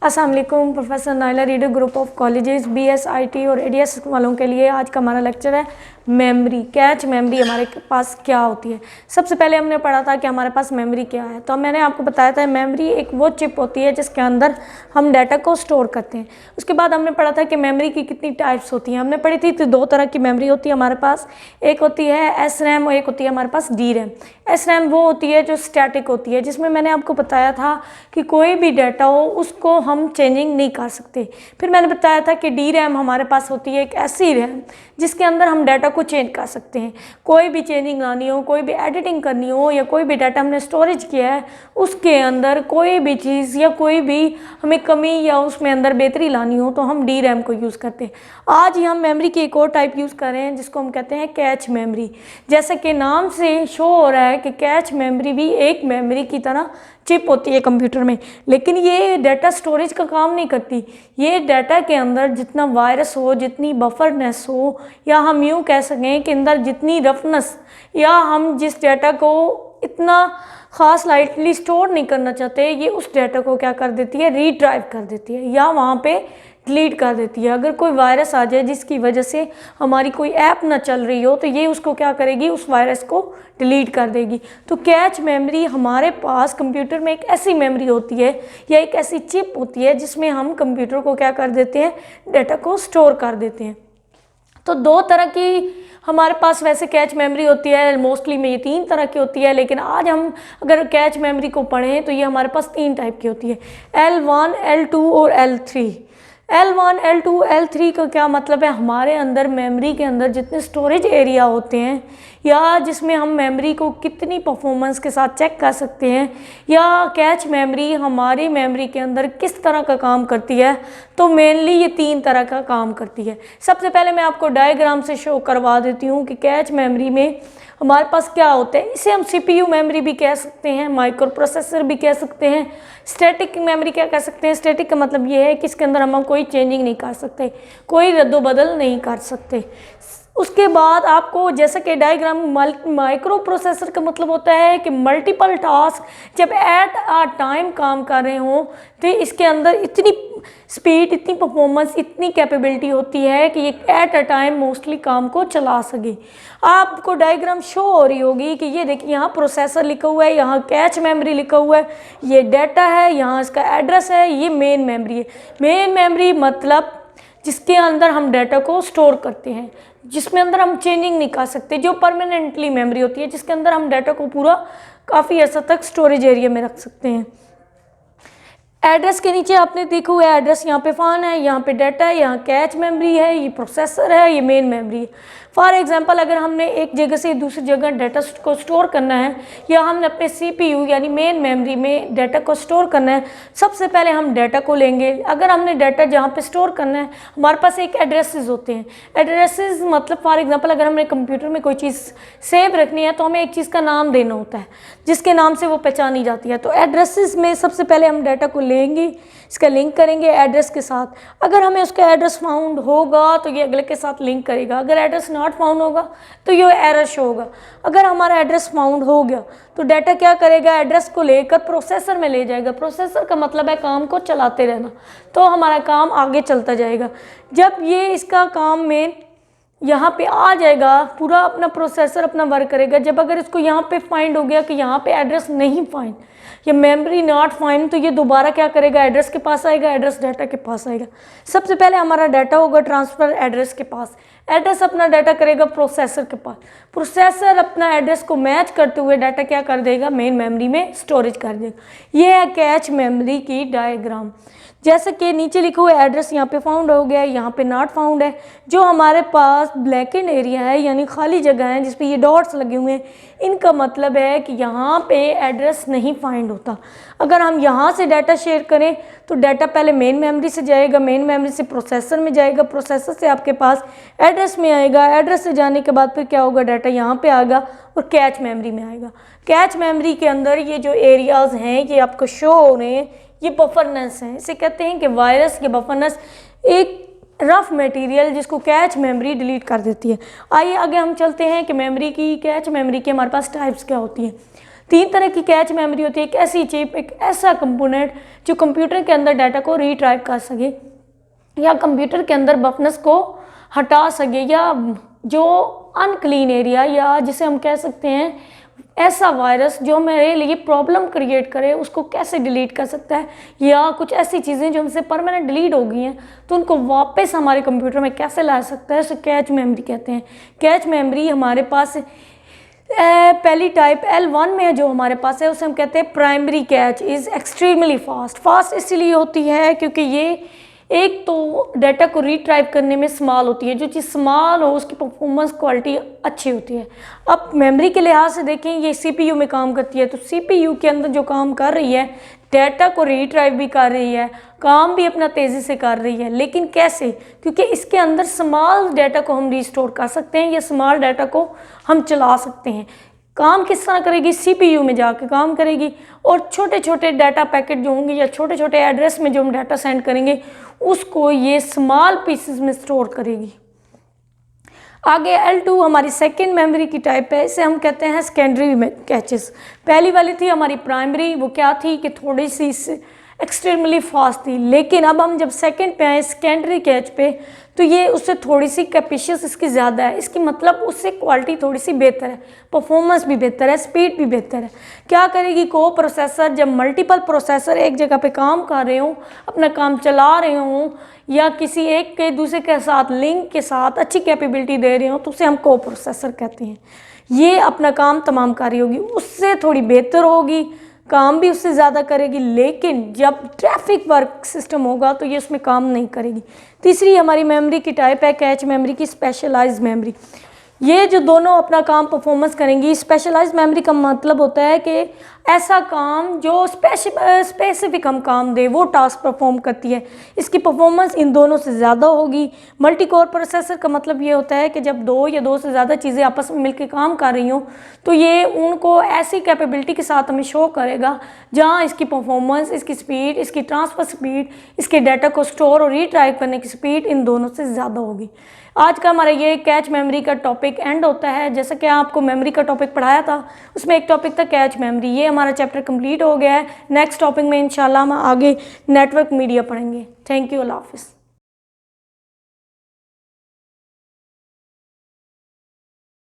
अस्सलाम वालेकुम। Professor Naila reader group of colleges BSIT और ADS वालों के लिए आज का हमारा लेक्चर है मेमोरी। कैच मेमोरी हमारे पास क्या होती है। सबसे पहले हमने पढ़ा था कि हमारे पास मेमोरी क्या है। तो मैंने आपको बताया था मेमोरी एक वो चिप होती है जिसके अंदर हम डाटा को स्टोर करते हैं। उसके बाद हमने पढ़ा था कि मेमोरी की कितनी टाइप्स होती हैं। हमने पढ़ी थी तो दो तरह की मेमोरी होती है हमारे पास, एक होती है SRAM और एक होती है हमारे पास DRAM। SRAM वो होती है जो स्टैटिक होती है, जिसमें मैंने आपको बताया था कि कोई भी डाटा हो उसको हम चेंजिंग नहीं कर सकते। फिर मैंने बताया था कि DRAM हमारे पास होती है एक ऐसी रैम जिसके अंदर हम डाटा को चेंज कर सकते हैं। कोई भी चेंजिंग लानी हो, कोई भी एडिटिंग करनी हो, या कोई भी डाटा हमने स्टोरेज किया है उसके अंदर कोई भी चीज़ या कोई भी हमें कमी या उसमें अंदर बेहतरी लानी हो तो हम DRAM को यूज़ करते हैं। आज ही हम मेमोरी की एक और टाइप यूज़ कर रहे हैं जिसको हम कहते हैं कैच मेमोरी। जैसा कि नाम से शो हो रहा है कि कैच मेमोरी भी एक मेमोरी की तरह चिप होती है कंप्यूटर में, लेकिन ये डाटा स्टोरेज का काम नहीं करती। ये डाटा के अंदर जितना वायरस हो, जितनी बफरनेस हो, या हम यूँ कह सकें कि अंदर जितनी रफनेस, या हम जिस डाटा को इतना ख़ास लाइटली स्टोर नहीं करना चाहते, ये उस डाटा को क्या कर देती है, रीड्राइव कर देती है या वहाँ पे डिलीट कर देती है। अगर कोई वायरस आ जाए जिसकी वजह से हमारी कोई ऐप ना चल रही हो तो ये उसको क्या करेगी, उस वायरस को डिलीट कर देगी। तो कैच मेमोरी हमारे पास कंप्यूटर में एक ऐसी मेमोरी होती है या एक ऐसी चिप होती है जिसमें हम कंप्यूटर को क्या कर देते हैं, डाटा को स्टोर कर देते हैं। तो दो तरह की हमारे पास वैसे कैच मेमोरी होती है, मोस्टली में ये तीन तरह की होती है, लेकिन आज हम अगर कैच मेमोरी को पढ़ें तो ये हमारे पास तीन टाइप की होती है, L1, L2 और L3। L1, L2, L3 का क्या मतलब है, हमारे अंदर मेमोरी के अंदर जितने स्टोरेज एरिया होते हैं या जिसमें हम मेमोरी को कितनी परफॉर्मेंस के साथ चेक कर सकते हैं, या कैच मेमोरी हमारी मेमोरी के अंदर किस तरह का काम करती है, तो मेनली ये तीन तरह का काम करती है। सबसे पहले मैं आपको डायग्राम से शो करवा देती हूँ कि कैच मेमोरी में हमारे पास क्या होता है। इसे हम CPU मेमोरी भी कह सकते हैं, माइक्रो प्रोसेसर भी कह सकते हैं, स्टैटिक मेमोरी क्या कह सकते हैं। स्टैटिक का मतलब ये है कि इसके अंदर हम कोई चेंजिंग नहीं कर सकते, कोई रद्दोबदल नहीं कर सकते। उसके बाद आपको जैसा कि डायग्राम, माइक्रो प्रोसेसर का मतलब होता है कि मल्टीपल टास्क जब एट अ टाइम काम कर रहे हों तो इसके अंदर इतनी स्पीड, इतनी परफॉर्मेंस, इतनी कैपेबिलिटी होती है कि ये एट अ टाइम मोस्टली काम को चला सके। आपको डायग्राम शो हो रही होगी कि ये देखिए यहाँ प्रोसेसर लिखा हुआ है, यहाँ कैच मेमोरी लिखा हुआ है, ये डाटा है, यहाँ इसका एड्रेस है, ये मेन मेमोरी है। मेन मेमोरी मतलब जिसके अंदर हम डाटा को स्टोर करते हैं, जिसमें अंदर हम चेंजिंग नहीं कर सकते, जो परमानेंटली मेमोरी होती है, जिसके अंदर हम डाटा को पूरा काफ़ी अर्सा तक स्टोरेज एरिया में रख सकते हैं। एड्रेस के नीचे आपने देखा हुआ है, एड्रेस यहाँ पे फ़ान है, यहाँ पे डाटा है, यहाँ कैच मेमोरी है, ये प्रोसेसर है, ये मेन मेमोरी है। फॉर एग्जांपल अगर हमने एक जगह से दूसरी जगह डाटा को स्टोर करना है या हमने अपने CPU यानी मेन मेमोरी में डाटा को स्टोर करना है, सबसे पहले हम डाटा को लेंगे। अगर हमने डाटा जहाँ पे स्टोर करना है, हमारे पास एक एड्रेसेस होते हैं। एड्रेसेस मतलब फॉर एग्जांपल अगर हमने कंप्यूटर में कोई चीज़ सेव रखनी है तो हमें एक चीज़ का नाम देना होता है जिसके नाम से वो पहचानी जाती है। तो एड्रेसेस में सबसे पहले हम डाटा को लेंगे, इसका लिंक करेंगे एड्रेस के साथ। अगर हमें उसका एड्रेस फाउंड होगा तो ये अगले के साथ लिंक करेगा, अगर एड्रेस नॉट फाउंड होगा तो ये एरर शो होगा। अगर हमारा एड्रेस फाउंड हो गया तो डाटा क्या करेगा, एड्रेस को लेकर प्रोसेसर में ले जाएगा। प्रोसेसर का मतलब है काम को चलाते रहना, तो हमारा काम आगे चलता जाएगा। जब ये इसका काम में यहाँ पे आ जाएगा, पूरा अपना प्रोसेसर अपना वर्क करेगा। जब अगर इसको यहाँ पे फाइंड हो गया कि यहाँ पे एड्रेस नहीं फाइंड या मेमोरी नॉट फाइंड, तो ये दोबारा क्या करेगा, एड्रेस के पास आएगा, एड्रेस डाटा के पास आएगा। सबसे पहले हमारा डाटा होगा ट्रांसफ़र एड्रेस के पास, एड्रेस अपना डाटा करेगा प्रोसेसर के पास, प्रोसेसर अपना एड्रेस को मैच करते हुए डाटा क्या कर देगा, मेन मेमोरी में स्टोरेज कर देगा। ये है कैच मेमोरी की डायग्राम। जैसे कि नीचे लिखा हुआ एड्रेस यहाँ पे फाउंड हो गया है, यहाँ पे नॉट फाउंड है। जो हमारे पास ब्लैकेंड एरिया है यानी खाली जगह है जिस पे ये डॉट्स लगे हुए हैं, इनका मतलब है कि यहाँ पे एड्रेस नहीं फाइंड होता। अगर हम यहाँ से डाटा शेयर करें तो डाटा पहले मेन मेमोरी से जाएगा, मेन मेमोरी से प्रोसेसर में जाएगा, प्रोसेसर से आपके पास एड्रेस में आएगा, एड्रेस से जाने के बाद फिर क्या होगा, डाटा यहाँ पे आएगा और कैच मेमोरी में आएगा। कैच मेमोरी के अंदर ये जो एरियाज़ हैं ये आपको शो हो रहे हैं, ये बफरनेस है। इसे कहते हैं कि वायरस के बफरनेस एक रफ मटेरियल जिसको कैच मेमोरी डिलीट कर देती है। आइए आगे हम चलते हैं कि मेमोरी की, कैच मेमोरी की हमारे पास टाइप्स क्या होती हैं। तीन तरह की कैच मेमोरी होती है। एक ऐसी चिप, एक ऐसा कंपोनेंट जो कंप्यूटर के अंदर डाटा को रिट्राइव कर सके या कंप्यूटर के अंदर बफनेस को हटा सके, या जो अनक्लीन एरिया या जिसे हम कह सकते हैं ऐसा वायरस जो मेरे लिए प्रॉब्लम क्रिएट करे उसको कैसे डिलीट कर सकता है, या कुछ ऐसी चीज़ें जो हमसे परमानेंट डिलीट हो गई हैं तो उनको वापस हमारे कंप्यूटर में कैसे ला सकता है, उसे कैच मेमोरी कहते हैं। कैच मेमोरी हमारे पास पहली टाइप L1 में जो हमारे पास है उसे हम कहते हैं primary catch is extremely fast इसलिए होती है क्योंकि ये एक तो डाटा को रिट्राइव करने में स्मॉल होती है, जो चीज़ स्मॉल हो उसकी परफॉर्मेंस क्वालिटी अच्छी होती है। अब मेमोरी के लिहाज से देखें, ये CPU में काम करती है, तो CPU के अंदर जो काम कर रही है डाटा को रिट्राइव भी कर रही है, काम भी अपना तेज़ी से कर रही है। लेकिन कैसे? क्योंकि इसके अंदर स्मॉल डाटा को हम रिस्टोर कर सकते हैं या स्मॉल डाटा को हम चला सकते हैं। काम किस तरह करेगी? CPU में जाके काम करेगी और छोटे छोटे डाटा पैकेट जो होंगे या छोटे छोटे एड्रेस में जो हम डाटा सेंड करेंगे उसको ये स्मॉल पीसेस में स्टोर करेगी। आगे L2 हमारी सेकेंड मेमोरी की टाइप है, इसे हम कहते हैं सेकेंडरी कैचेस। पहली वाली थी हमारी प्राइमरी, वो क्या थी कि थोड़ी सी एक्सट्रीमली फास्ट थी। लेकिन अब हम जब सेकंड पे आए सेकेंडरी कैच पे, तो ये उससे थोड़ी सी कैपेसिटी इसकी ज़्यादा है। इसकी मतलब उससे क्वालिटी थोड़ी सी बेहतर है, परफॉर्मेंस भी बेहतर है, स्पीड भी बेहतर है। क्या करेगी? को प्रोसेसर जब मल्टीपल प्रोसेसर एक जगह पे काम कर रहे हों, अपना काम चला रहे हों या किसी एक के दूसरे के साथ लिंक के साथ अच्छी कैपेबिलिटी दे रहे हों, तो उसे हम को प्रोसेसर कहते हैं। ये अपना काम तमाम कर रही होगी, उससे थोड़ी बेहतर होगी, काम भी उससे ज़्यादा करेगी, लेकिन जब ट्रैफिक वर्क सिस्टम होगा तो ये उसमें काम नहीं करेगी। तीसरी हमारी मेमोरी की टाइप है कैच मेमोरी की स्पेशलाइज्ड मेमोरी। ये जो दोनों अपना काम परफॉर्मेंस करेंगी। स्पेशलाइज्ड मेमोरी का मतलब होता है कि ऐसा काम जो स्पेसिफिक हम काम दे वो टास्क परफॉर्म करती है, इसकी परफॉर्मेंस इन दोनों से ज़्यादा होगी। मल्टी कोर प्रोसेसर का मतलब ये होता है कि जब दो या दो से ज़्यादा चीज़ें आपस में मिलकर काम कर रही हों तो ये उनको ऐसी कैपेबिलिटी के साथ हमें शो करेगा जहाँ इसकी परफॉर्मेंस, इसकी स्पीड, इसकी ट्रांसफ़र स्पीड, इसके डाटा को स्टोर और रिट्राइव करने की स्पीड इन दोनों से ज़्यादा होगी। आज का हमारा ये कैच मेमोरी का टॉपिक एंड होता है। जैसा कि आपको मेमोरी का टॉपिक पढ़ाया था उसमें एक टॉपिक था कैच मेमोरी। ये हमारा चैप्टर कंप्लीट हो गया है। नेक्स्ट टॉपिक में इंशाल्लाह हम आगे नेटवर्क मीडिया पढ़ेंगे। थैंक यू, अल्लाह हाफिज़।